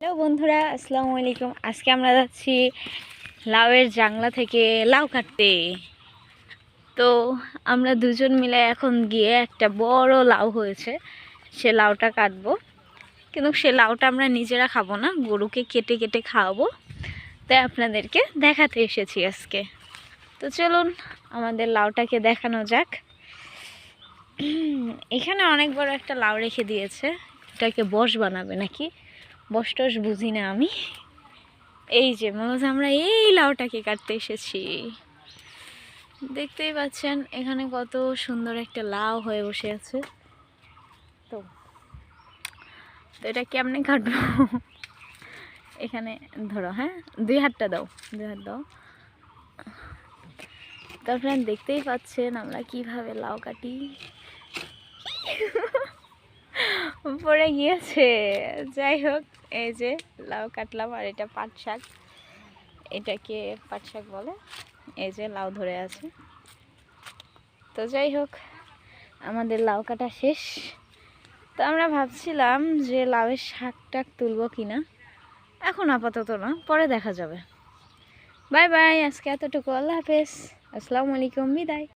Hello বন্ধুরা, আসসালামু আলাইকুম। আজকে আমরা যাচ্ছি লাউয়ের জাংলা থেকে লাউ কাটতে। তো আমরা দুজন মিলে এখন গিয়ে একটা বড় লাউ হয়েছে, সে লাউটা কাটবো। কিন্তু সে লাউটা আমরা নিজেরা খাবো না, গরুকে কেটে কেটে খাওয়াবো। তাই আপনাদেরকে দেখাতে এসেছি আজকে। তো চলুন আমাদের লাউটাকে দেখানো যাক। এখানে অনেক বড় একটা লাউ রেখে দিয়েছে, এটাকে বস বানাবে নাকি, বস টস বুঝি না আমি। এই যে মূলত আমরা এই লাউটাকে কাটতে এসেছি। দেখতেই পাচ্ছেন এখানে কত সুন্দর একটা লাউ হয়ে বসে আছে। তো তো এটা কেমনে কাটবো? এখানে ধরো, হ্যাঁ, দুই হাতটা দাও, দুই হাত দাও। তো আপনারা দেখতেই পাচ্ছেন আমরা কিভাবে লাউ কাটি। পড়ে গিয়েছে। যাই হোক, এই যে লাউ কাটলাম। আর এটা পাট শাক, এটাকে পাট শাক বলে। এই যে লাউ ধরে আছে। তো যাই হোক, আমাদের লাউ কাটা শেষ। তো আমরা ভাবছিলাম যে লাউয়ের শাক টাক তুলবো কিনা, এখন আপাতত না, পরে দেখা যাবে। বাই বাই, আজকে এতটুকু। আল্লাহ হাফেজ, আসসালামু আলাইকুম, বিদায়।